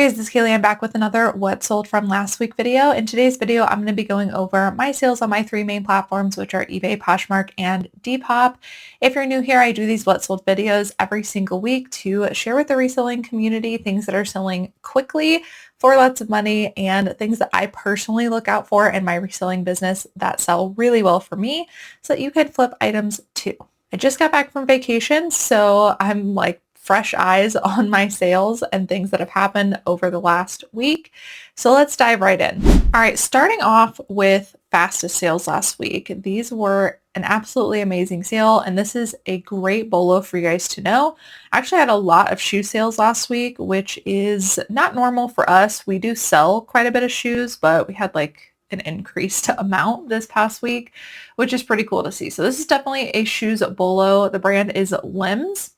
guys, this is Cayley. I'm back with another what sold from last week video. In today's video, I'm going to be going over my sales on my three main platforms, which are eBay, Poshmark, and Depop. If you're new here, I do these what sold videos every single week to share with the reselling community things that are selling quickly for lots of money and things that I personally look out for in my reselling business that sell really well for me so that you can flip items too. I just got back from vacation, so I'm like fresh eyes on my sales and things that have happened over the last week. So let's dive right in. All right, starting off with fastest sales last week. These were an absolutely amazing sale, and this is a great bolo for you guys to know. I actually had a lot of shoe sales last week, which is not normal for us. We do sell quite a bit of shoes, but we had like an increased amount this past week, which is pretty cool to see. So this is definitely a shoes bolo. The brand is Limbs.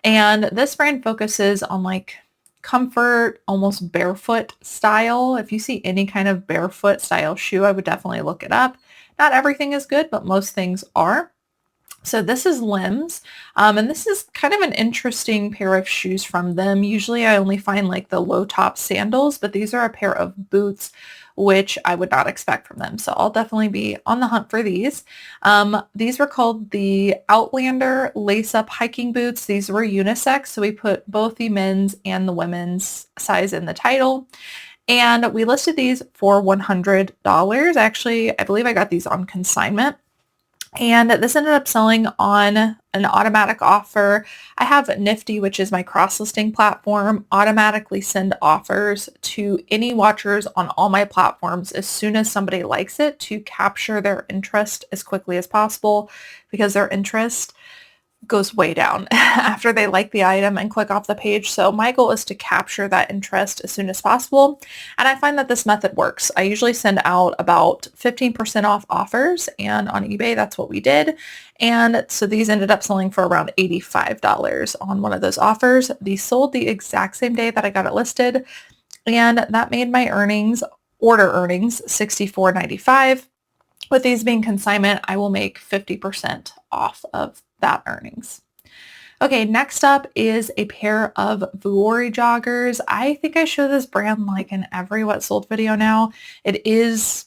And this brand focuses on like comfort, almost barefoot style. If you see any kind of barefoot style shoe, I would definitely look it up. Not everything is good, but most things are. So this is Limbs, and this is kind of an interesting pair of shoes from them. Usually I only find like the low top sandals, but these are a pair of boots, which I would not expect from them. So I'll definitely be on the hunt for these. These were called the Outlander lace-up hiking boots. These were unisex, so we put both the men's and the women's size in the title. And we listed these for $100. Actually, I believe I got these on consignment. And this ended up selling on an automatic offer. I have Nifty, which is my cross-listing platform, automatically send offers to any watchers on all my platforms as soon as somebody likes it to capture their interest as quickly as possible, because their interest goes way down after they like the item and click off the page. So my goal is to capture that interest as soon as possible. And I find that this method works. I usually send out about 15% off offers, and on eBay, that's what we did. And so these ended up selling for around $85 on one of those offers. These sold the exact same day that I got it listed, and that made my order earnings, $64.95. With these being consignment, I will make 50% off of that earnings. Okay, next up is a pair of Vuori joggers. I think I show this brand like in every what sold video now. It is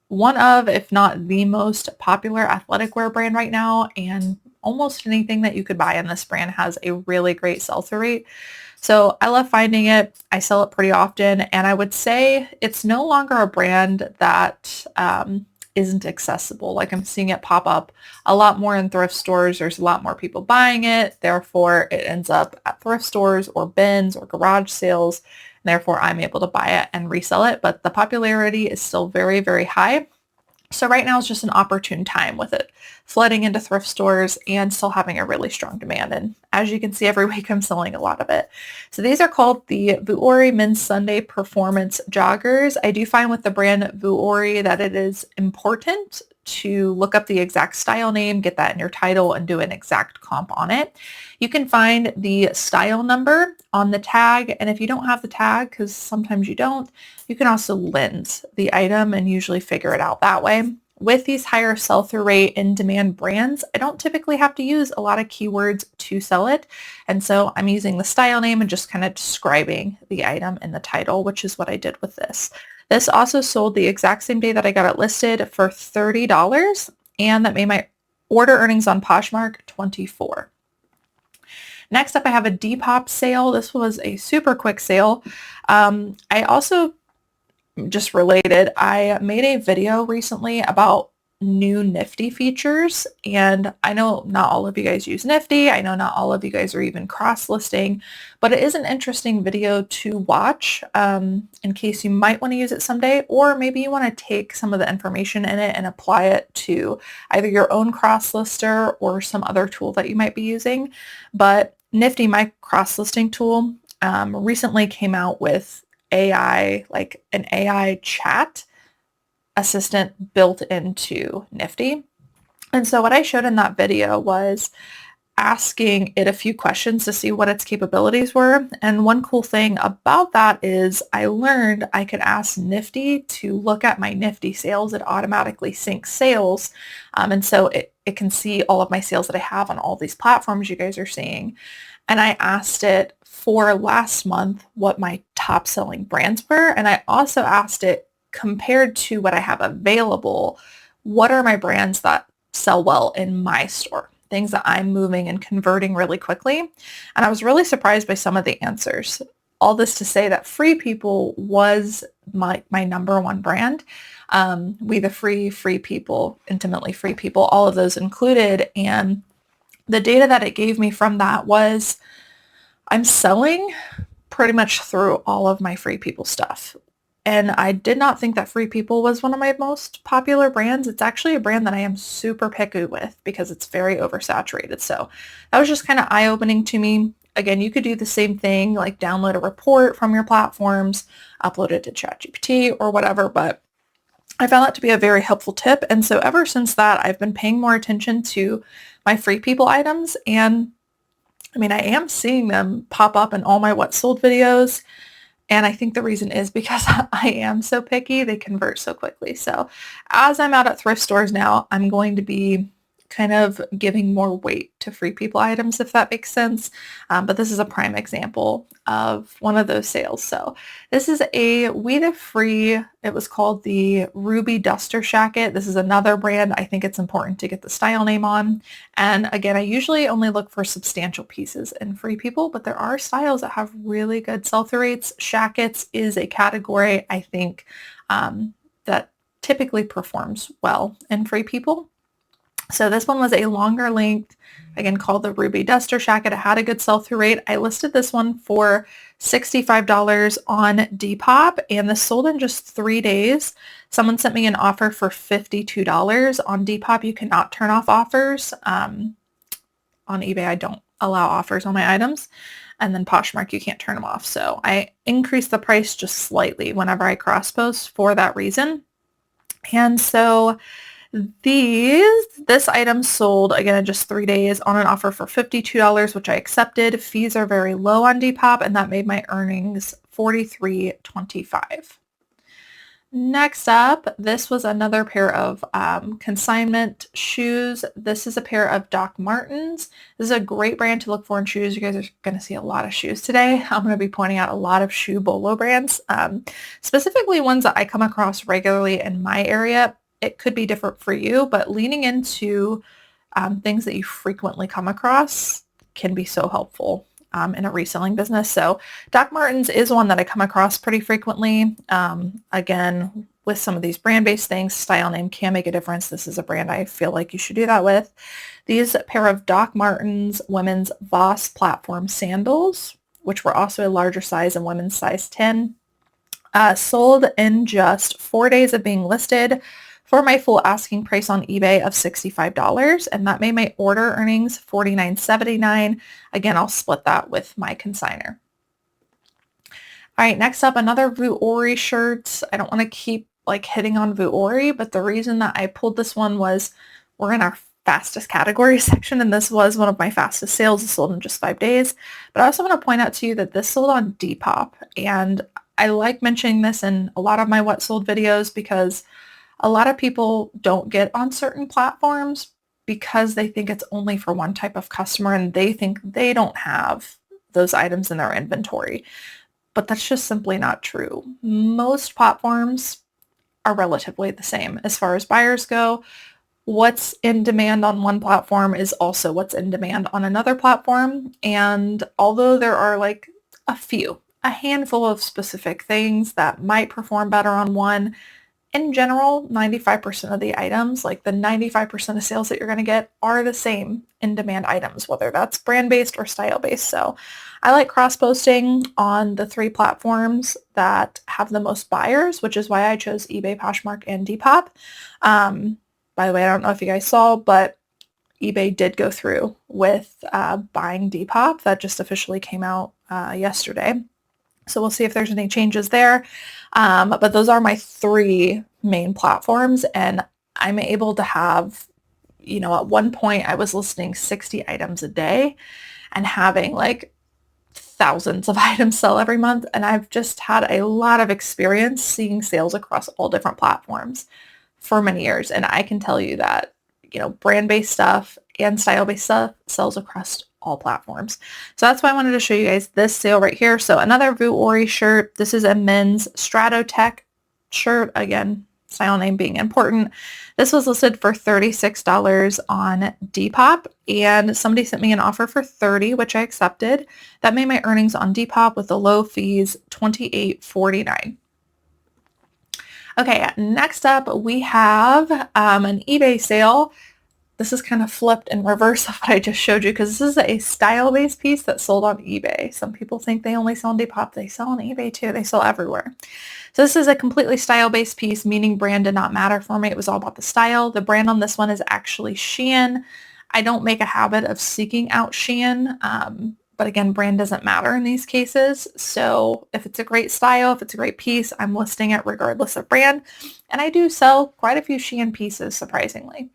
one of, if not the most popular athletic wear brand right now, and almost anything that you could buy in this brand has a really great sell-through rate. So I love finding it. I sell it pretty often, and I would say it's no longer a brand that isn't accessible. Like, I'm seeing it pop up a lot more in thrift stores. There's a lot more people buying it. Therefore, it ends up at thrift stores or bins or garage sales. And therefore, I'm able to buy it and resell it. But the popularity is still very, very high. So right now is just an opportune time with it flooding into thrift stores and still having a really strong demand. And as you can see, every week I'm selling a lot of it. So these are called the Vuori Men's Sunday Performance Joggers. I do find with the brand Vuori that it is important to look up the exact style name, get that in your title, and do an exact comp on it. You can find the style number on the tag, and if you don't have the tag, because sometimes you don't, you can also lens the item and usually figure it out that way. With these higher sell-through rate in demand brands, I don't typically have to use a lot of keywords to sell it, and so I'm using the style name and just kind of describing the item in the title, which is what I did with this. This also sold the exact same day that I got it listed for $30, and that made my order earnings on Poshmark $24. Next up, I have a Depop sale. This was a super quick sale. I also, just related, I made a video recently about new Nifty features, and I know not all of you guys use Nifty. I know not all of you guys are even cross-listing, but it is an interesting video to watch in case you might want to use it someday, or maybe you want to take some of the information in it and apply it to either your own cross-lister or some other tool that you might be using. But Nifty, my cross-listing tool, recently came out with AI, like an AI chat assistant built into Nifty. And so what I showed in that video was asking it a few questions to see what its capabilities were. And one cool thing about that is I learned I could ask Nifty to look at my Nifty sales. It automatically syncs sales. And so it can see all of my sales that I have on all these platforms you guys are seeing. and I asked it for last month what my top selling brands were. And I also asked it compared to what I have available, what are my brands that sell well in my store? Things that I'm moving and converting really quickly. And I was really surprised by some of the answers. All this to say that Free People was my number one brand. We the Free People, Intimately Free People, all of those included. And the data that it gave me from that was I'm selling pretty much through all of my Free People stuff. And I did not think that Free People was one of my most popular brands. It's actually a brand that I am super picky with because it's very oversaturated. So that was just kind of eye-opening to me. Again, you could do the same thing, like download a report from your platforms, upload it to ChatGPT or whatever, but I found that to be a very helpful tip. And so ever since that, I've been paying more attention to my Free People items. And I mean, I am seeing them pop up in all my What Sold videos. And I think the reason is because I am so picky, they convert so quickly. So as I'm out at thrift stores now, I'm going to be kind of giving more weight to Free People items, if that makes sense. But this is a prime example of one of those sales. So this is a We the Free. It was called the Ruby Duster Shacket. This is another brand. I think it's important to get the style name on. And again, I usually only look for substantial pieces in Free People, but there are styles that have really good sell-through rates. Shackets is a category, I think, that typically performs well in Free People. So this one was a longer length, again, called the Ruby Duster Shacket. It had a good sell-through rate. I listed this one for $65 on Depop, and this sold in just 3 days. Someone sent me an offer for $52 on Depop. You cannot turn off offers. On eBay, I don't allow offers on my items. And then Poshmark, you can't turn them off. So I increased the price just slightly whenever I cross-post for that reason. And so this item sold again in just 3 days on an offer for $52, which I accepted. Fees are very low on Depop, and that made my earnings $43.25. Next up, this was another pair of consignment shoes. This is a pair of Doc Martens. This is a great brand to look for in shoes. You guys are going to see a lot of shoes today. I'm going to be pointing out a lot of shoe bolo brands, specifically ones that I come across regularly in my area. It could be different for you, but leaning into things that you frequently come across can be so helpful in a reselling business. So Doc Martens is one that I come across pretty frequently. Again, with some of these brand-based things, style name can make a difference. This is a brand I feel like you should do that with. These pair of Doc Martens women's Voss platform sandals, which were also a larger size and women's size 10, sold in just 4 days of being listed for my full asking price on eBay of $65, and that made my order earnings $49.79. Again, I'll split that with my consignor. All right, next up, another Vuori shirt. I don't want to keep hitting on Vuori, but the reason that I pulled this one was we're in our fastest category section, and this was one of my fastest sales. It sold in just 5 days. But I also want to point out to you that this sold on Depop, and I like mentioning this in a lot of my What Sold videos because a lot of people don't get on certain platforms because they think it's only for one type of customer and they think they don't have those items in their inventory. But that's just simply not true. Most platforms are relatively the same as far as buyers go. What's in demand on one platform is also what's in demand on another platform. And although there are a handful of specific things that might perform better on one, in general, 95% of the items, like the 95% of sales that you're going to get, are the same in-demand items, whether that's brand-based or style-based. So I like cross-posting on the 3 platforms that have the most buyers, which is why I chose eBay, Poshmark, and Depop. By the way, I don't know if you guys saw, but eBay did go through with buying Depop. That just officially came out yesterday. So we'll see if there's any changes there. But those are my 3 main platforms. And I'm able to have, at one point I was listing 60 items a day and having thousands of items sell every month. And I've just had a lot of experience seeing sales across all different platforms for many years. And I can tell you that, brand-based stuff and style-based stuff sells across all platforms. So that's why I wanted to show you guys this sale right here. So another Vuori shirt. This is a men's Stratotech shirt. Again, style name being important. This was listed for $36 on Depop, and somebody sent me an offer for $30, which I accepted. That made my earnings on Depop with the low fees $28.49. Okay, next up we have an eBay sale. This is kind of flipped in reverse of what I just showed you because this is a style-based piece that sold on eBay. Some people think they only sell on Depop. They sell on eBay too. They sell everywhere. So this is a completely style-based piece, meaning brand did not matter for me. It was all about the style. The brand on this one is actually Shein. I don't make a habit of seeking out Shein, but again, brand doesn't matter in these cases. So if it's a great style, if it's a great piece, I'm listing it regardless of brand. And I do sell quite a few Shein pieces, surprisingly.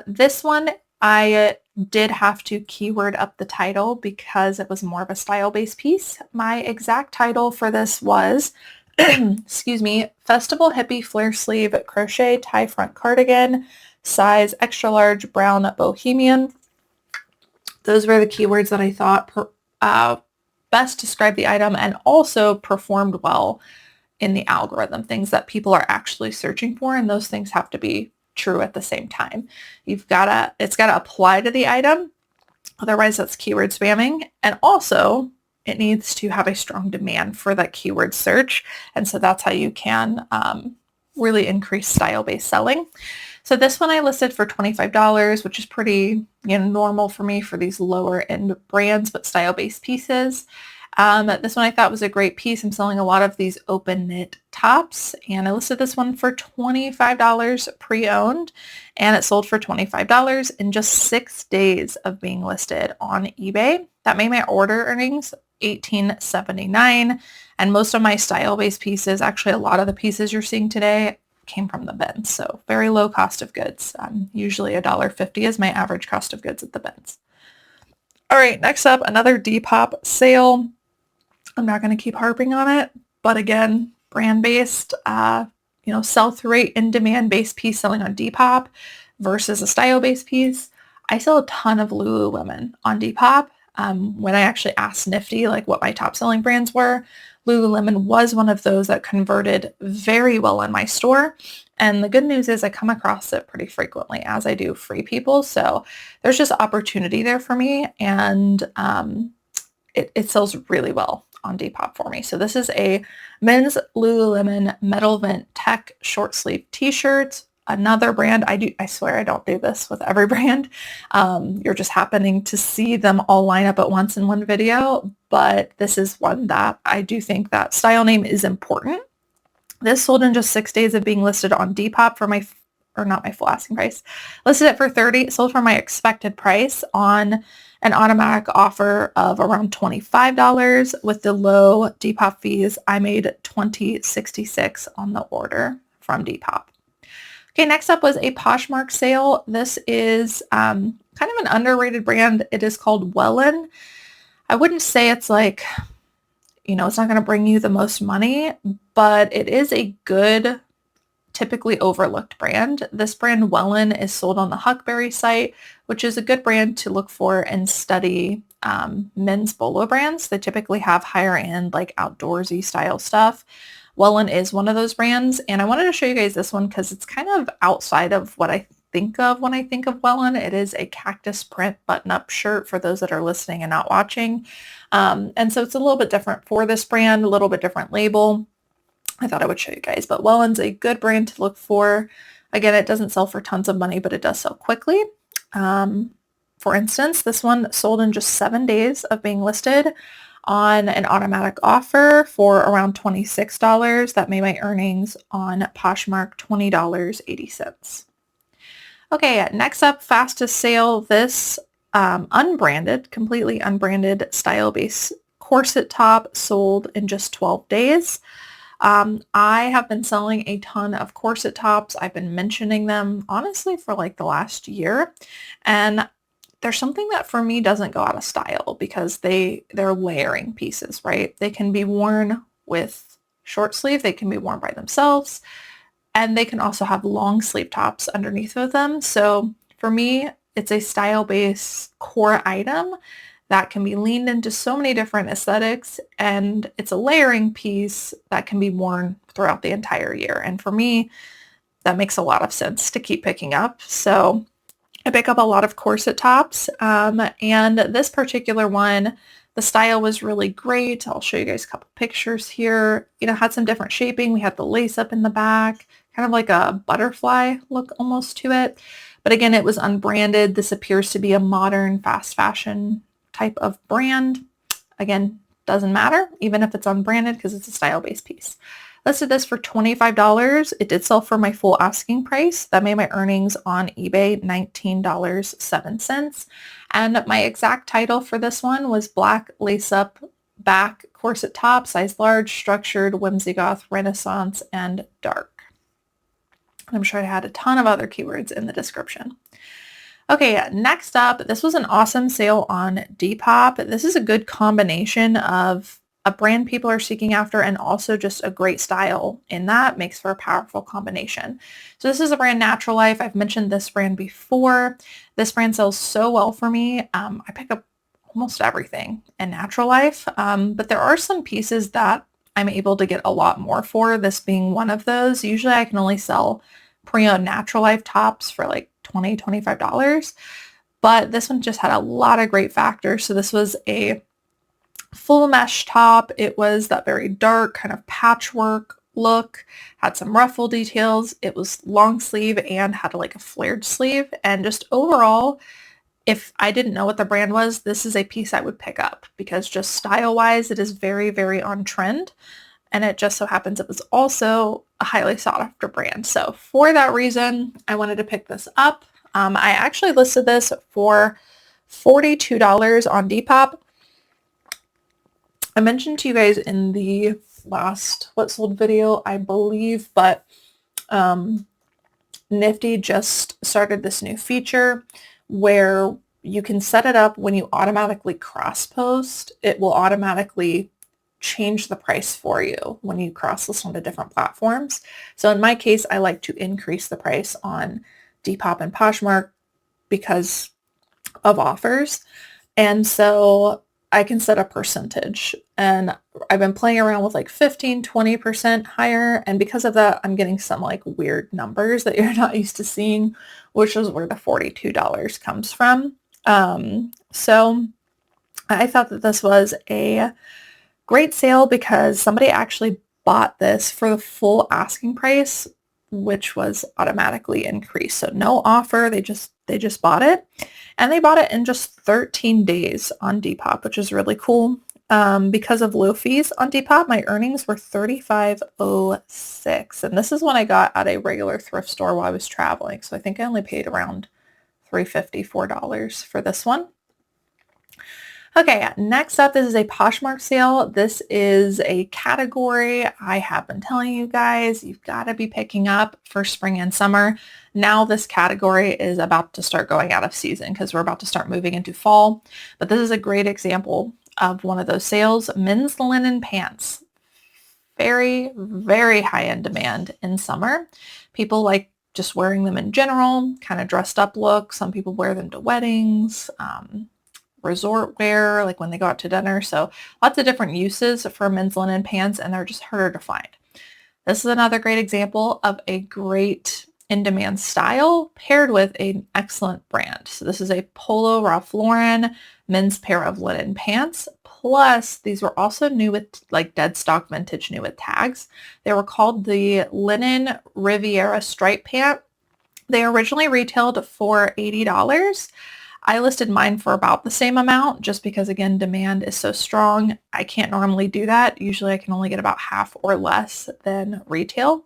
This one, I did have to keyword up the title because it was more of a style-based piece. My exact title for this was, excuse me, Festival Hippie Flare Sleeve Crochet Tie Front Cardigan, size extra large brown bohemian. Those were the keywords that I thought best described the item and also performed well in the algorithm, things that people are actually searching for, and those things have to be true at the same time. It's got to apply to the item, otherwise that's keyword spamming, and also it needs to have a strong demand for that keyword search, and so that's how you can really increase style-based selling. So this one I listed for $25, which is pretty normal for me for these lower end brands, but style-based pieces. This one I thought was a great piece. I'm selling a lot of these open knit tops, and I listed this one for $25 pre-owned, and it sold for $25 in just 6 days of being listed on eBay. That made my order earnings $18.79, and most of my style-based pieces, actually a lot of the pieces you're seeing today, came from the bins. So very low cost of goods. Usually $1.50 is my average cost of goods at the bins. All right, next up, another Depop sale. I'm not going to keep harping on it, but again, brand-based, sell-through rate and demand-based piece selling on Depop versus a style-based piece. I sell a ton of Lululemon on Depop. When I actually asked Nifty what my top selling brands were, Lululemon was one of those that converted very well in my store. And the good news is I come across it pretty frequently, as I do Free People. So there's just opportunity there for me, and it sells really well on Depop for me. So this is a men's Lululemon Metal Vent Tech short sleeve t-shirt. Another brand, I swear I don't do this with every brand. You're just happening to see them all line up at once in one video, but this is one that I do think that style name is important. This sold in just 6 days of being listed on Depop for not my full asking price. Listed it for $30, sold for my expected price on an automatic offer of around $25. With the low Depop fees, I made $20.66 on the order from Depop. Okay, next up was a Poshmark sale. This is kind of an underrated brand. It is called Wellin. I wouldn't say it's it's not going to bring you the most money, but it is a good, typically overlooked brand. This brand Wellin is sold on the Huckberry site, which is a good brand to look for and study men's bolo brands. They typically have higher end, outdoorsy style stuff. Wellin is one of those brands, and I wanted to show you guys this one because it's kind of outside of what I think of when I think of Wellin. It is a cactus print button-up shirt for those that are listening and not watching. And so it's a little bit different for this brand, a little bit different label. I thought I would show you guys, but Wellin's a good brand to look for. Again, it doesn't sell for tons of money, but it does sell quickly. For instance, this one sold in just 7 days of being listed on an automatic offer for around $26. That made my earnings on Poshmark $20.80. Okay, next up, fastest sale. This unbranded, completely unbranded style-based corset top sold in just 12 days. I have been selling a ton of corset tops. I've been mentioning them honestly for the last year, and there's something that for me doesn't go out of style because they're layering pieces, right? They can be worn with short sleeve, they can be worn by themselves, and they can also have long sleeve tops underneath of them. So for me, It's a style-based core item that can be leaned into so many different aesthetics, and it's a layering piece that can be worn throughout the entire year. And for me, that makes a lot of sense to keep picking up. So I pick up a lot of corset tops, and this particular one, the style was really great. I'll show you guys a couple pictures here. Had some different shaping. We had the lace up in the back, kind of like a butterfly look almost to it. But again, it was unbranded. This appears to be a modern fast fashion type of brand. Again, doesn't matter, even if it's unbranded, because it's a style-based piece. Listed this for $25. It did sell for my full asking price. That made my earnings on eBay $19.07. And my exact title for this one was Black Lace-Up Back Corset Top, size large, structured, whimsy goth, renaissance, and dark. I'm sure I had a ton of other keywords in the description. Okay, next up, this was an awesome sale on Depop. This is a good combination of a brand people are seeking after and also just a great style in that. Makes for a powerful combination. So this is a brand, Natural Life. I've mentioned this brand before. This brand sells so well for me. I pick up almost everything in Natural Life, but there are some pieces that I'm able to get a lot more for, this being one of those. Usually I can only sell pre-owned Natural Life tops for like $20, $25, but this one just had a lot of great factors. So this was a full mesh top. It was that very dark kind of patchwork look, had some ruffle details. It was long sleeve and had like a flared sleeve. And just overall, if I didn't know what the brand was, this is a piece I would pick up because just style wise, it is very, very on trend. And it just so happens it was also a highly sought after brand. So for that reason, I wanted to pick this up. I actually listed this for $42 on Depop. I mentioned to you guys in the last What Sold video, I believe, but Nifty just started this new feature where you can set it up when you automatically cross post. It will automatically change the price for you when you cross list onto different platforms. So in my case, I like to increase the price on Depop and Poshmark because of offers. And so I can set a percentage, and I've been playing around with like 15, 20% higher. And because of that, I'm getting some like weird numbers that you're not used to seeing, which is where the $42 comes from. So I thought that this was a great sale because somebody actually bought this for the full asking price, which was automatically increased. So no offer, they just bought it. And they bought it in just 13 days on Depop, which is really cool. Because of low fees on Depop, my earnings were $35.06. And this is when I got at a regular thrift store while I was traveling. So I think I only paid around $3.50, $4 for this one. Okay, next up, this is a Poshmark sale. This is a category I have been telling you guys you've got to be picking up for spring and summer. Now this category is about to start going out of season because we're about to start moving into fall. But this is a great example of one of those sales. Men's linen pants. Very, very high in demand in summer. People like just wearing them in general, kind of dressed up look. Some people wear them to weddings. Resort wear, like when they go out to dinner. So lots of different uses for men's linen pants, and they're just harder to find. This is another great example of a great in-demand style paired with an excellent brand. So this is a Polo Ralph Lauren men's pair of linen pants. Plus, these were also new with like dead stock vintage, new with tags. They were called the Linen Riviera Stripe Pant. They originally retailed for $80. I listed mine for about the same amount just because, again, demand is so strong. I can't normally do that. Usually I can only get about half or less than retail.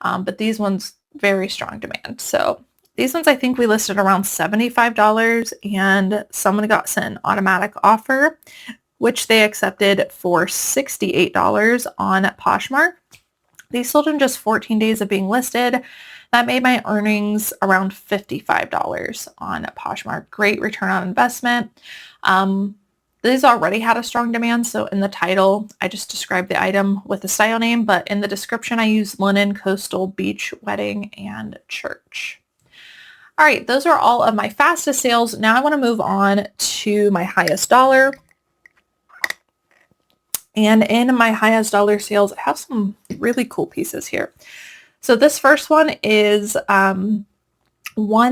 But these ones, very strong demand. So these ones I think we listed around $75, and someone got sent an automatic offer, which they accepted for $68 on Poshmark. These sold in just 14 days of being listed. That made my earnings around $55 on Poshmark. Great return on investment. These already had a strong demand, so in the title, I just described the item with the style name, but in the description, I used linen, coastal, beach, wedding, and church. All right, those are all of my fastest sales. Now I want to move on to my highest dollar. And in my highest dollar sales, I have some really cool pieces here. So this first one is one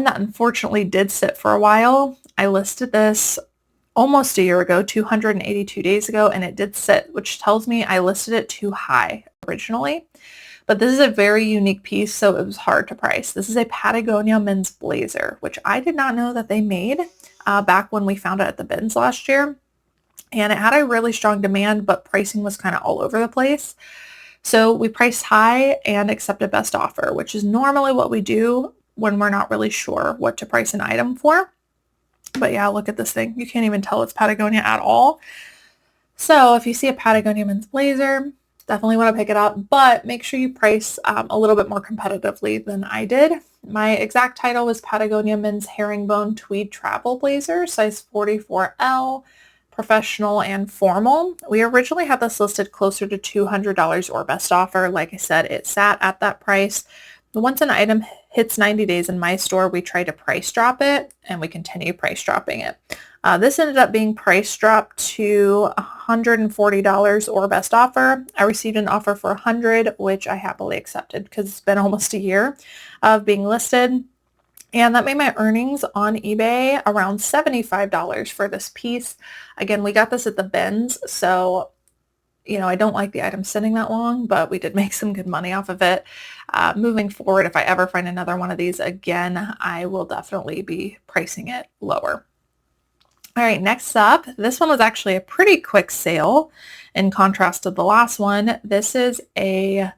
that unfortunately did sit for a while. I listed this almost a year ago, 282 days ago, and it did sit, which tells me I listed it too high originally. But this is a very unique piece, so it was hard to price. This is a Patagonia men's blazer, which I did not know that they made back when we found it at the bins last year. And it had a really strong demand, but pricing was kind of all over the place. So we priced high and accepted best offer, which is normally what we do when we're not really sure what to price an item for. But yeah, look at this thing. You can't even tell it's Patagonia at all. So if you see a Patagonia men's blazer, definitely want to pick it up, but make sure you price a little bit more competitively than I did. My exact title was Patagonia men's herringbone tweed travel blazer, size 44L, professional and formal. We originally had this listed closer to $200 or best offer. Like I said, it sat at that price. Once an item hits 90 days in my store, we try to price drop it, and we continue price dropping it. This ended up being price dropped to $140 or best offer. I received an offer for $100, which I happily accepted because it's been almost a year of being listed. And that made my earnings on eBay around $75 for this piece. Again, we got this at the bins, so I don't like the item sitting that long, but we did make some good money off of it. Moving forward, if I ever find another one of these again, I will definitely be pricing it lower. All right, next up, this one was actually a pretty quick sale in contrast to the last one. This is a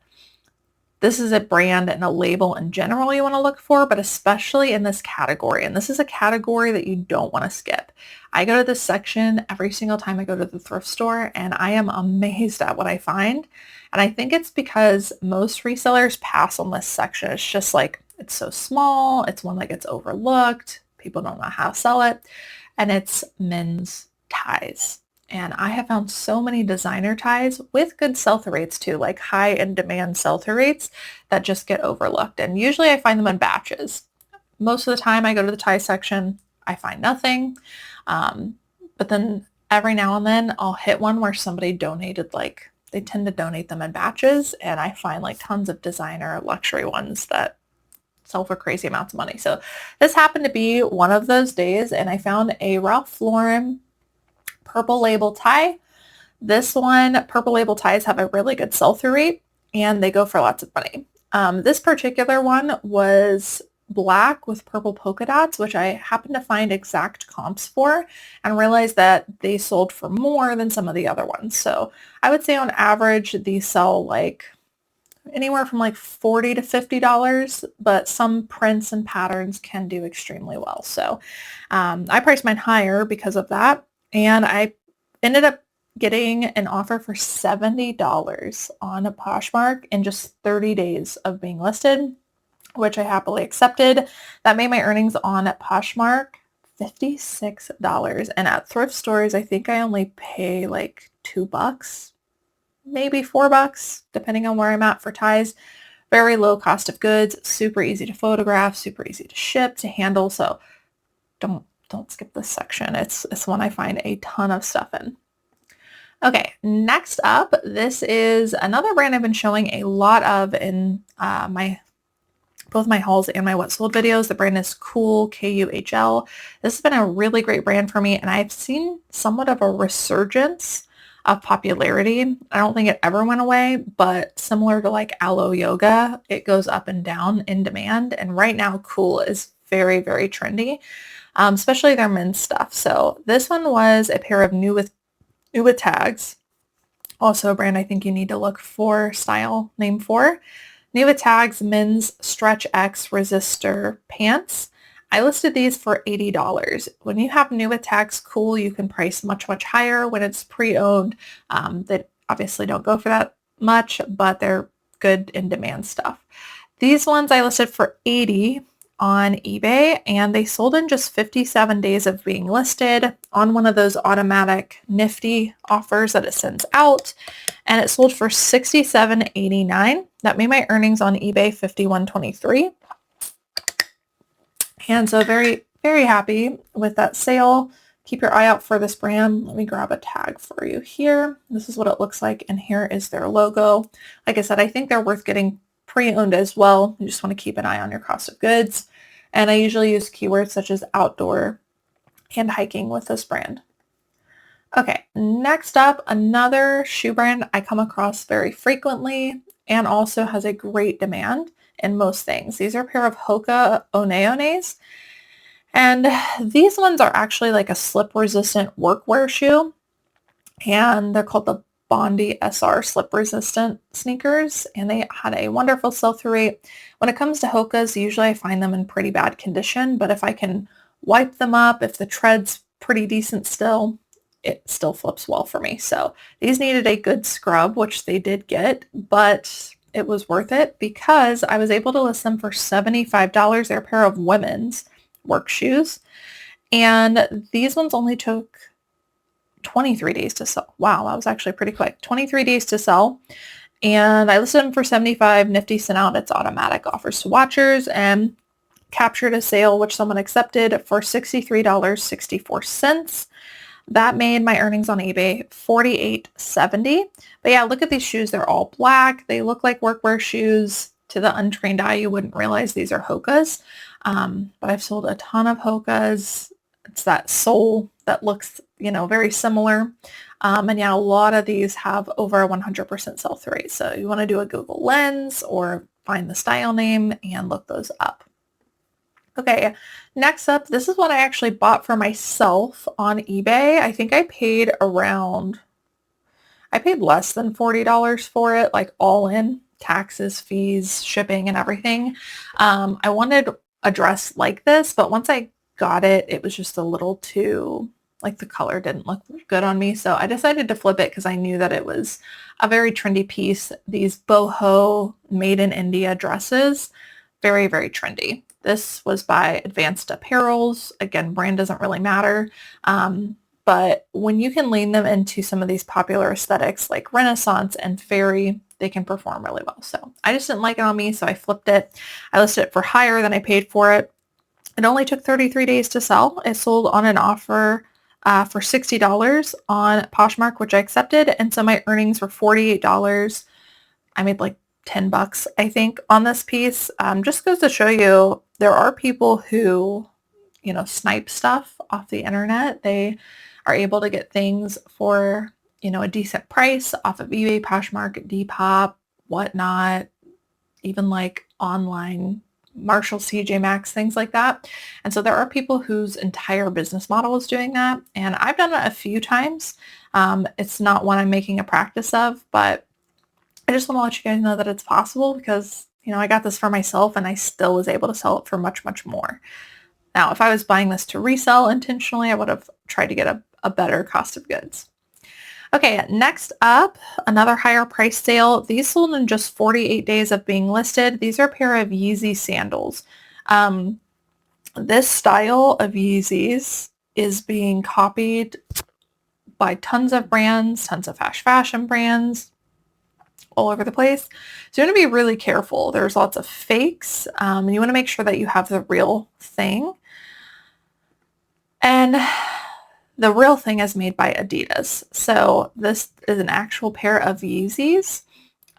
brand and a label in general you want to look for, but especially in this category. And this is a category that you don't want to skip. I go to this section every single time I go to the thrift store, and I am amazed at what I find. And I think it's because most resellers pass on this section. It's just like, it's so small. It's one that gets overlooked. People don't know how to sell it. And it's men's ties. And I have found so many designer ties with good sell-through rates too, like high in demand sell-through rates that just get overlooked. And usually I find them in batches. Most of the time I go to the tie section, I find nothing. But then every now and then I'll hit one where somebody donated, they tend to donate them in batches. And I find tons of designer luxury ones that sell for crazy amounts of money. So this happened to be one of those days, and I found a Ralph Lauren purple label tie. This one, purple label ties have a really good sell-through rate, and they go for lots of money. This particular one was black with purple polka dots, which I happened to find exact comps for and realized that they sold for more than some of the other ones. So I would say on average, these sell anywhere from $40 to $50, but some prints and patterns can do extremely well. So I priced mine higher because of that. And I ended up getting an offer for $70 on a Poshmark in just 30 days of being listed, which I happily accepted. That made my earnings on Poshmark $56. And at thrift stores, I think I only pay $2, maybe $4, depending on where I'm at for ties. Very low cost of goods, super easy to photograph, super easy to ship, to handle. So don't skip this section. It's one I find a ton of stuff in. Okay, next up, this is another brand I've been showing a lot of in both my hauls and my what sold videos. The brand is Cool, Kuhl. This has been a really great brand for me, and I've seen somewhat of a resurgence of popularity. I don't think it ever went away, but similar to Aloe Yoga, it goes up and down in demand. And right now, Cool is very, very trendy, especially their men's stuff. So this one was a pair of new with tags. Also a brand I think you need to look for style name for. New with tags men's Stretch X resistor pants. I listed these for $80. When you have new with tags Cool, you can price much, much higher. When it's pre-owned, they obviously don't go for that much, but they're good in demand stuff. These ones I listed for $80 on eBay, and they sold in just 57 days of being listed on one of those automatic nifty offers that it sends out, and it sold for $67.89. That made my earnings on eBay $51.23. And so very, very happy with that sale. Keep your eye out for this brand. Let me grab a tag for you here. This is what it looks like, and here is their logo. Like I said, I think they're worth getting pre-owned as well. You just want to keep an eye on your cost of goods. And I usually use keywords such as outdoor and hiking with this brand. Okay, next up, another shoe brand I come across very frequently and also has a great demand in most things. These are a pair of Hoka One Ones. And these ones are actually like a slip-resistant workwear shoe. And they're called the Bondi SR slip-resistant sneakers. And they had a wonderful sell-through rate. When it comes to Hokas, usually I find them in pretty bad condition. But if I can wipe them up, if the tread's pretty decent still, it still flips well for me. So these needed a good scrub, which they did get, but it was worth it because I was able to list them for $75. They're a pair of women's work shoes. And these ones only took 23 days to sell. Wow, that was actually pretty quick. 23 days to sell. And I listed them for 75. Nifty sent out its automatic offers to watchers and captured a sale, which someone accepted for $63.64. That made my earnings on eBay $48.70. But yeah, look at these shoes. They're all black. They look like workwear shoes. To the untrained eye, you wouldn't realize these are Hokas. But I've sold a ton of Hokas. It's that sole that looks, very similar. And yeah, a lot of these have over a 100% sell-through rate. So you want to do a Google Lens or find the style name and look those up. Okay, next up, this is what I actually bought for myself on eBay. I think I paid less than $40 for it, like all in, taxes, fees, shipping, and everything. I wanted a dress like this, but once I got it, it was just a little too, like the color didn't look good on me. So I decided to flip it because I knew that it was a very trendy piece. These boho made in India dresses, very, very trendy. This was by Advanced Apparels. Again, brand doesn't really matter. But when you can lean them into some of these popular aesthetics like Renaissance and fairy, they can perform really well. So I just didn't like it on me, so I flipped it. I listed it for higher than I paid for it. It only took 33 days to sell. It sold on an offer for $60 on Poshmark, which I accepted. And so my earnings were $48. I made like $10, I think, on this piece. Just goes to show you there are people who, snipe stuff off the internet. They are able to get things for, a decent price off of eBay, Poshmark, Depop, whatnot, even like online Marshall, CJ Maxx, things like that. And so there are people whose entire business model is doing that. And I've done it a few times. It's not one I'm making a practice of, but I just want to let you guys know that it's possible because, I got this for myself and I still was able to sell it for much, much more. Now, if I was buying this to resell intentionally, I would have tried to get a better cost of goods. Okay, next up, another higher price sale. These sold in just 48 days of being listed. These are a pair of Yeezy sandals. This style of Yeezys is being copied by tons of brands, tons of fast fashion brands all over the place. So you want to be really careful. There's lots of fakes. And you want to make sure that you have the real thing. And the real thing is made by Adidas. So this is an actual pair of Yeezys.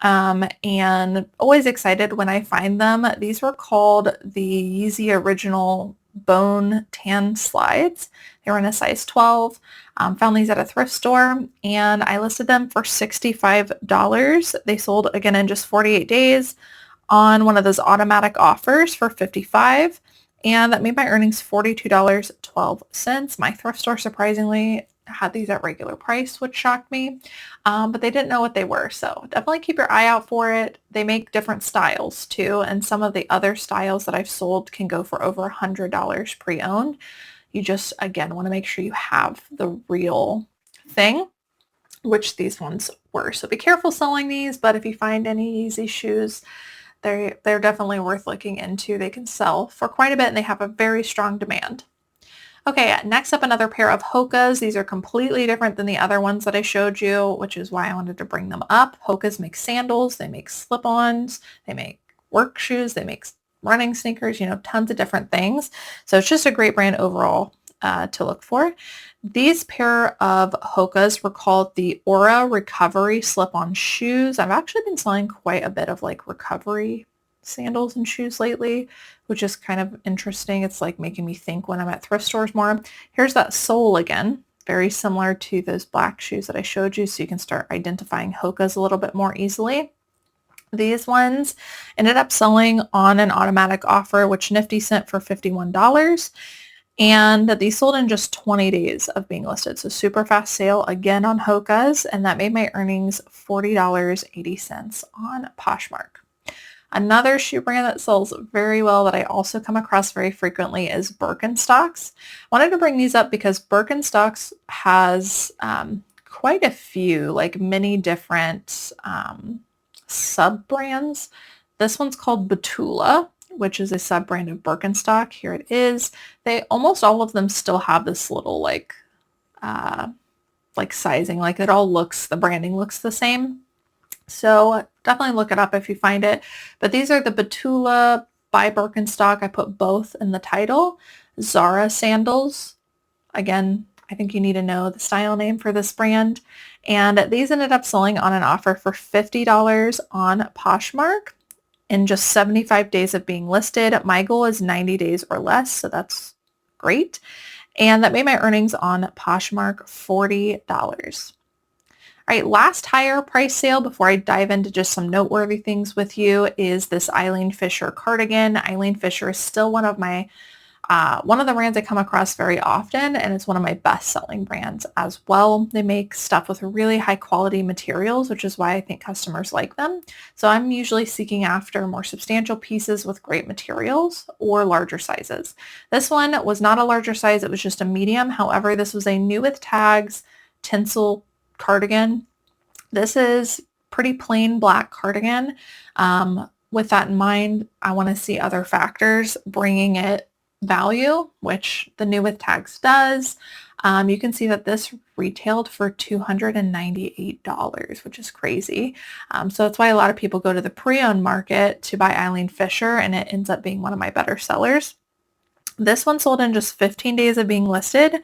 And always excited when I find them. These were called the Yeezy Original Bone Tan Slides. They were in a size 12. Found these at a thrift store and I listed them for $65. They sold again in just 48 days on one of those automatic offers for $55. And that made my earnings $42.12. My thrift store surprisingly had these at regular price, which shocked me, but they didn't know what they were. So definitely keep your eye out for it. They make different styles too. And some of the other styles that I've sold can go for over $100 pre-owned. You just, again, want to make sure you have the real thing, which these ones were. So be careful selling these, but if you find any Yeezy shoes, they're definitely worth looking into. They can sell for quite a bit and they have a very strong demand. Okay, next up, another pair of Hokas. These are completely different than the other ones that I showed you, which is why I wanted to bring them up. Hokas make sandals, they make slip-ons, they make work shoes, they make running sneakers, tons of different things. So it's just a great brand overall to look for. These pair of Hoka's were called the Aura Recovery slip-on shoes. I've actually been selling quite a bit of like recovery sandals and shoes lately, which is kind of interesting. It's like making me think when I'm at thrift stores more. Here's that sole again, very similar to those black shoes that I showed you, so you can start identifying Hoka's a little bit more easily. These ones ended up selling on an automatic offer, which Nifty sent for $51. And these sold in just 20 days of being listed. So super fast sale again on Hoka's, and that made my earnings $40.80 on Poshmark. Another shoe brand that sells very well that I also come across very frequently is Birkenstocks. I wanted to bring these up because Birkenstocks has quite a few, like many different sub-brands. This one's called Betula, which is a sub-brand of Birkenstock. Here it is. Almost all of them still have this little like sizing, like the branding looks the same. So definitely look it up if you find it. But these are the Betula by Birkenstock. I put both in the title. Zara sandals. Again, I think you need to know the style name for this brand. And these ended up selling on an offer for $50 on Poshmark in just 75 days of being listed. My goal is 90 days or less, so that's great. And that made my earnings on Poshmark $40. All right, last higher price sale before I dive into just some noteworthy things with you is this Eileen Fisher cardigan. Eileen Fisher is still one of the brands I come across very often, and it's one of my best-selling brands as well. They make stuff with really high-quality materials, which is why I think customers like them. So I'm usually seeking after more substantial pieces with great materials or larger sizes. This one was not a larger size, it was just a medium. However, this was a new with tags tinsel cardigan. This is pretty plain black cardigan. With that in mind, I want to see other factors bringing it value, which the new with tags does. You can see that this retailed for $298, which is crazy. So that's why a lot of people go to the pre-owned market to buy Eileen Fisher, and it ends up being one of my better sellers. This one sold in just 15 days of being listed.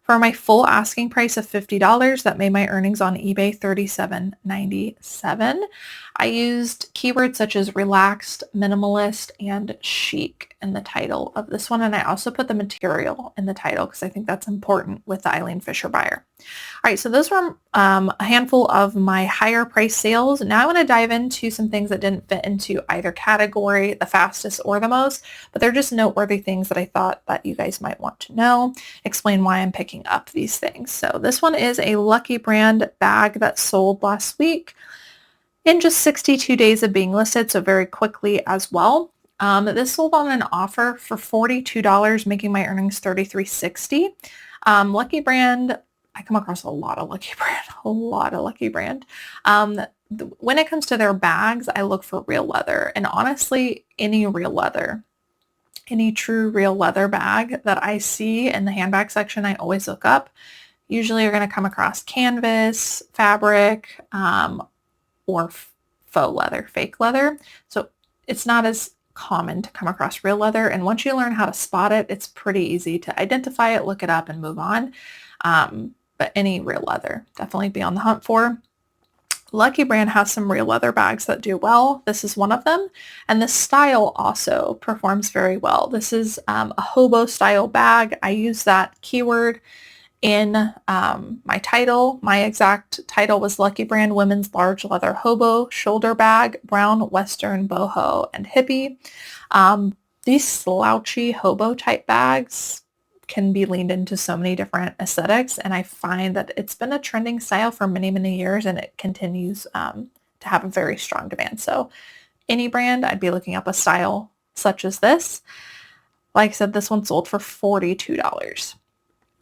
For my full asking price of $50, that made my earnings on eBay $37.97. I used keywords such as relaxed, minimalist, and chic in the title of this one. And I also put the material in the title because I think that's important with the Eileen Fisher buyer. All right, so those were a handful of my higher price sales. Now I want to dive into some things that didn't fit into either category, the fastest or the most, but they're just noteworthy things that I thought that you guys might want to know, explain why I'm picking up these things. So this one is a Lucky Brand bag that sold last week in just 62 days of being listed, so very quickly as well. This sold on an offer for $42, making my earnings $33.60. Lucky Brand, I come across a lot of Lucky Brand. When it comes to their bags, I look for real leather, and honestly, any true real leather bag that I see in the handbag section, I always look up. Usually you're going to come across canvas, fabric, or faux leather, fake leather. So it's not as common to come across real leather. And once you learn how to spot it, it's pretty easy to identify it, look it up, and move on. But any real leather, definitely be on the hunt for. Lucky Brand has some real leather bags that do well. This is one of them. And the style also performs very well. This is a hobo style bag. I use that keyword in my title. My exact title was Lucky Brand Women's Large Leather Hobo Shoulder Bag, Brown, Western, Boho, and Hippie. These slouchy hobo type bags can be leaned into so many different aesthetics, and I find that it's been a trending style for many, many years, and it continues to have a very strong demand. So any brand, I'd be looking up a style such as this. Like I said, this one sold for $42.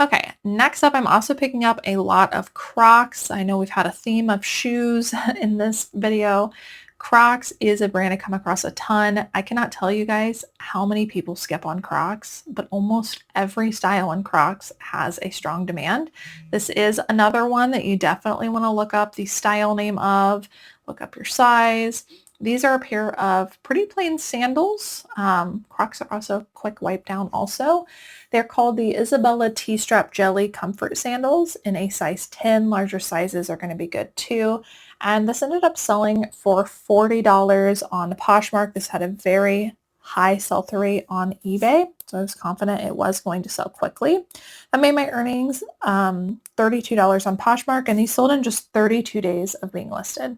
Okay, next up, I'm also picking up a lot of Crocs. I know we've had a theme of shoes in this video. Crocs is a brand I come across a ton. I cannot tell you guys how many people skip on Crocs, but almost every style in Crocs has a strong demand. This is another one that you definitely want to look up the style name of, look up your size, These are a pair of pretty plain sandals. Crocs are also quick wipe down also. They're called the Isabella T-Strap Jelly Comfort Sandals in a size 10. Larger sizes are going to be good too. And this ended up selling for $40 on Poshmark. This had a very high sell-through rate on eBay, so I was confident it was going to sell quickly. I made my earnings $32 on Poshmark, and these sold in just 32 days of being listed.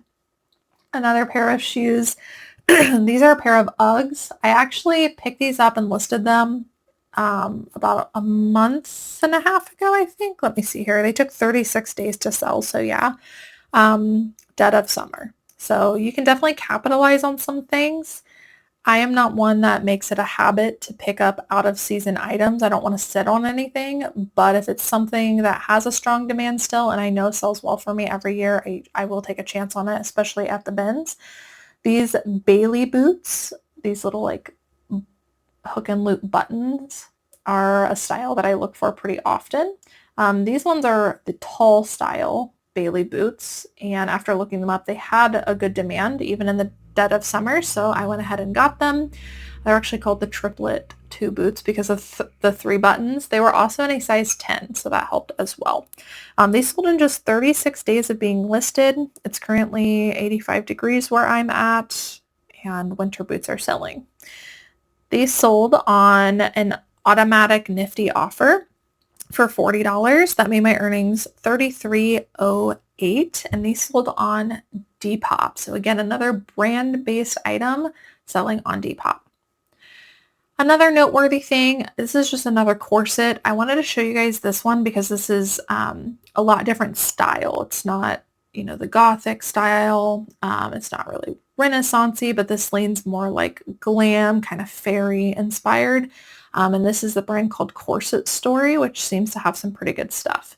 Another pair of shoes. These are a pair of Uggs. I actually picked these up and listed them about a month and a half ago, I think. Let me see here. They took 36 days to sell, so yeah. Dead of summer. So you can definitely capitalize on some things. I am not one that makes it a habit to pick up out of season items. I don't want to sit on anything, but if it's something that has a strong demand still and I know sells well for me every year, I will take a chance on it, especially at the bins. These Bailey boots, these little like hook and loop buttons, are a style that I look for pretty often. These ones are the tall style Bailey boots, and after looking them up, they had a good demand even in the dead of summer, so I went ahead and got them. They're actually called the triplet 2 boots because of the 3 buttons. They were also in a size 10, so that helped as well. They sold in just 36 days of being listed. It's currently 85 degrees where I'm at, and winter boots are selling. These sold on an automatic nifty offer for $40. That made my earnings $33.08, and these sold on Depop. So again, another brand-based item selling on Depop. Another noteworthy thing, this is just another corset. I wanted to show you guys this one because this is a lot different style. It's not, the gothic style. It's not really Renaissance-y, but this leans more like glam, kind of fairy inspired. And this is the brand called Corset Story, which seems to have some pretty good stuff.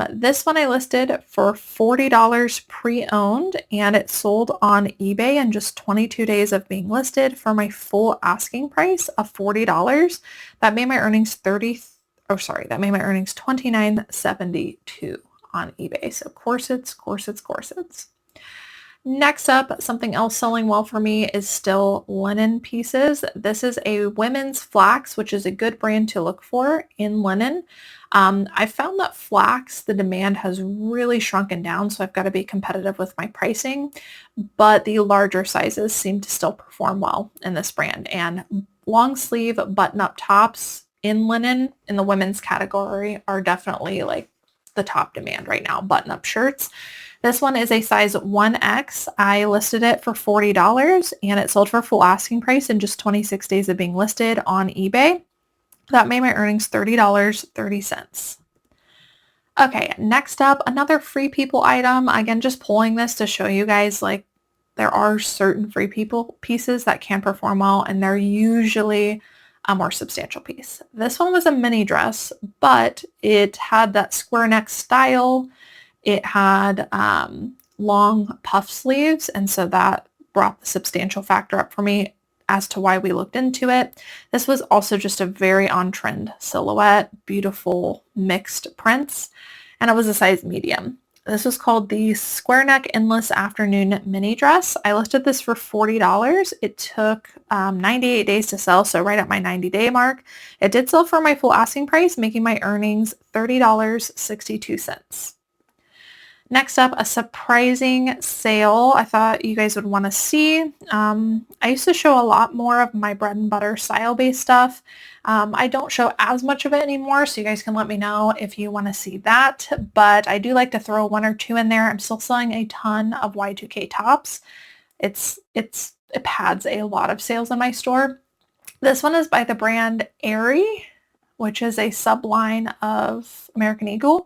This one I listed for $40 pre-owned, and it sold on eBay in just 22 days of being listed for my full asking price of $40. That made my earnings $29.72 on eBay. So corsets, corsets, corsets. Next up, something else selling well for me is still linen pieces. This is a women's flax, which is a good brand to look for in linen. I found that flax, the demand has really shrunken down, so I've got to be competitive with my pricing, but the larger sizes seem to still perform well in this brand. And long sleeve button-up tops in linen in the women's category are definitely like the top demand right now, button-up shirts. This one is a size 1X. I listed it for $40 and it sold for full asking price in just 26 days of being listed on eBay. That made my earnings $30.30. Okay, next up, another Free People item. Again, just pulling this to show you guys, like, there are certain Free People pieces that can perform well, and they're usually a more substantial piece. This one was a mini dress, but it had that square neck style. It had long puff sleeves, and so that brought the substantial factor up for me as to why we looked into it. This was also just a very on-trend silhouette, beautiful mixed prints, and it was a size medium. This was called the Square Neck Endless Afternoon Mini Dress. I listed this for $40. It took 98 days to sell, so right at my 90-day mark. It did sell for my full asking price, making my earnings $30.62. Next up, a surprising sale I thought you guys would want to see. I used to show a lot more of my bread and butter style-based stuff. I don't show as much of it anymore, so you guys can let me know if you want to see that. But I do like to throw 1 or 2 in there. I'm still selling a ton of Y2K tops. It pads a lot of sales in my store. This one is by the brand Aerie, which is a subline of American Eagle.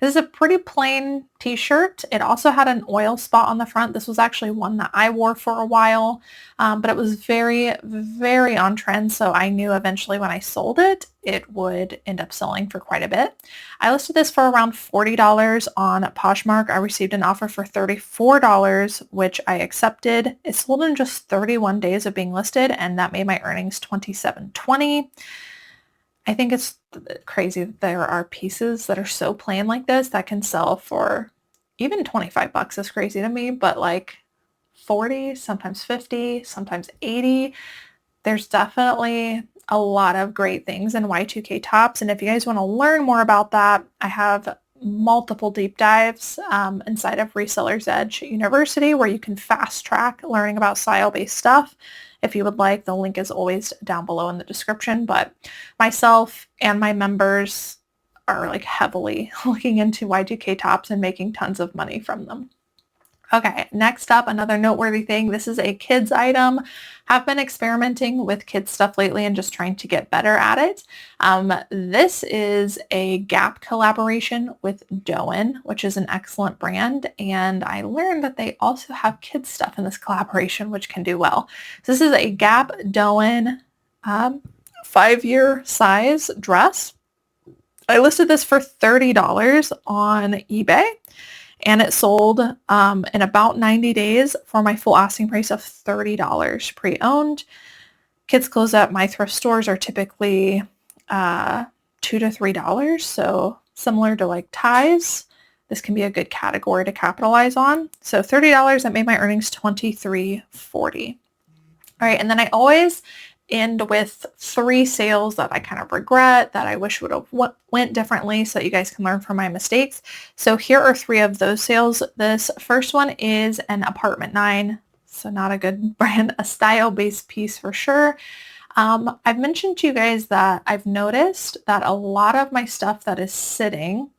This is a pretty plain t-shirt. It also had an oil spot on the front. This was actually one that I wore for a while, but it was very, very on trend, so I knew eventually when I sold it, it would end up selling for quite a bit. I listed this for around $40 on Poshmark. I received an offer for $34, which I accepted. It sold in just 31 days of being listed, and that made my earnings $27.20. I think it's crazy that there are pieces that are so plain like this that can sell for even $25 is crazy to me, but like 40, sometimes 50, sometimes 80. There's definitely a lot of great things in Y2K tops. And if you guys want to learn more about that, I have multiple deep dives inside of Reseller's Edge University where you can fast track learning about style-based stuff. If you would like, the link is always down below in the description. But myself and my members are like heavily looking into Y2K tops and making tons of money from them. Okay, next up, another noteworthy thing. This is a kids item. I've been experimenting with kids stuff lately and just trying to get better at it. This is a Gap collaboration with Doen, which is an excellent brand. And I learned that they also have kids stuff in this collaboration, which can do well. So this is a Gap Doen 5-year size dress. I listed this for $30 on eBay. And it sold in about 90 days for my full asking price of $30 pre-owned. Kids clothes at my thrift stores are typically $2 to $3, so similar to like ties. This can be a good category to capitalize on. So $30, that made my earnings $23.40. All right, and then I always end with 3 sales that I kind of regret, that I wish would have went differently so that you guys can learn from my mistakes. So here are 3 of those sales. This first one is an Apartment 9, so not a good brand, a style-based piece for sure. I've mentioned to you guys that I've noticed that a lot of my stuff that is sitting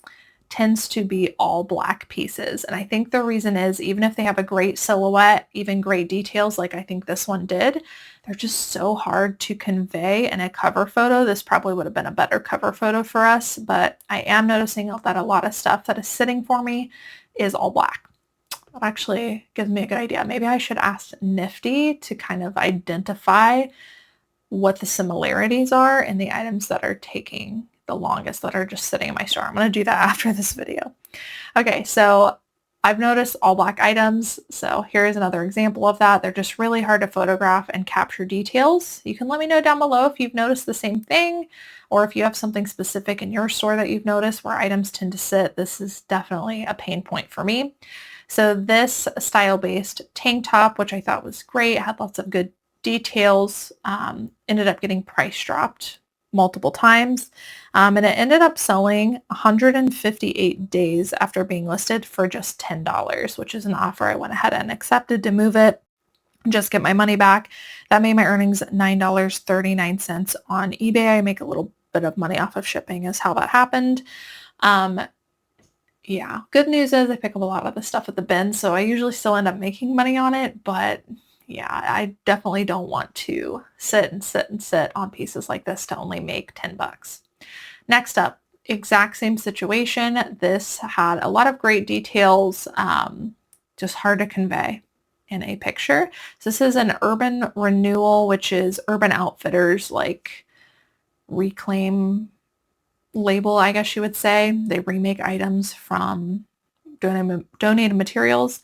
tends to be all black pieces. And I think the reason is, even if they have a great silhouette, even great details like I think this one did, they're just so hard to convey in a cover photo. This probably would have been a better cover photo for us, but I am noticing that a lot of stuff that is sitting for me is all black. That actually gives me a good idea. Maybe I should ask Nifty to kind of identify what the similarities are in the items that are taking the longest, that are just sitting in my store. I'm going to do that after this video. Okay, so I've noticed all black items. So here is another example of that. They're just really hard to photograph and capture details. You can let me know down below if you've noticed the same thing, or if you have something specific in your store that you've noticed where items tend to sit. This is definitely a pain point for me. So this style-based tank top, which I thought was great, had lots of good details, ended up getting price dropped multiple times. And it ended up selling 158 days after being listed for just $10, which is an offer I went ahead and accepted to move it and just get my money back. That made my earnings $9.39 on eBay. I make a little bit of money off of shipping is how that happened. Yeah, good news is I pick up a lot of the stuff at the bin, so I usually still end up making money on it, but yeah, I definitely don't want to sit on pieces like this to only make 10 bucks. Next up, exact same situation. This had a lot of great details, just hard to convey in a picture. So this is an Urban Renewal, which is Urban Outfitters like reclaim label, I guess you would say. They remake items from donated materials.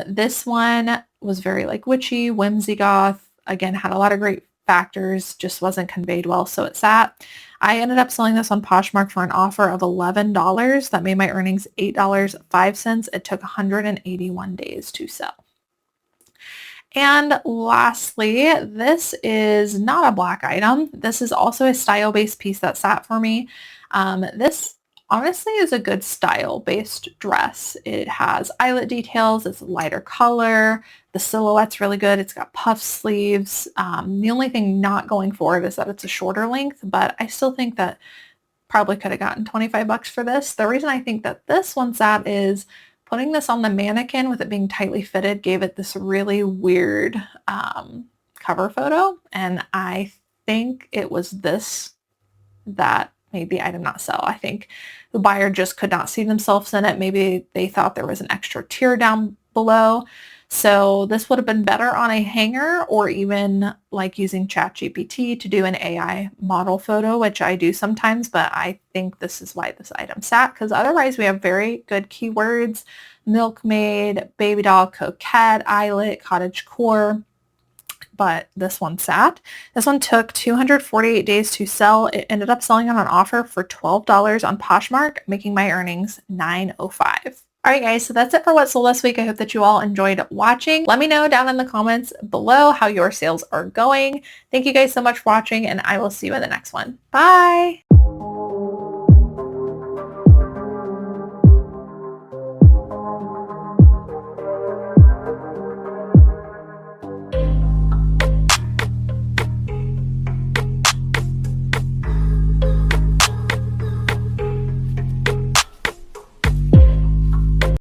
This one was very like witchy, whimsy goth. Again, had a lot of great factors, just wasn't conveyed well, so it sat. I ended up selling this on Poshmark for an offer of $11. That made my earnings $8.05. It took 181 days to sell. And lastly, this is not a black item. This is also a style-based piece that sat for me. This honestly is a good style-based dress. It has eyelet details. It's a lighter color. The silhouette's really good. It's got puff sleeves. The only thing not going for it is that it's a shorter length, but I still think that probably could have gotten 25 bucks for this. The reason I think that this one sat is putting this on the mannequin with it being tightly fitted gave it this really weird cover photo. And I think it was this that made the item not sell. I think the buyer just could not see themselves in it. Maybe they thought there was an extra tier down below. So this would have been better on a hanger, or even like using ChatGPT to do an AI model photo, which I do sometimes, but I think this is why this item sat, because otherwise we have very good keywords: milkmaid, baby doll, coquette, eyelet, cottagecore. But this one sat. This one took 248 days to sell. It ended up selling on an offer for $12 on Poshmark, making my earnings $9.05. Alright guys, so that's it for what sold last week. I hope that you all enjoyed watching. Let me know down in the comments below how your sales are going. Thank you guys so much for watching, and I will see you in the next one. Bye!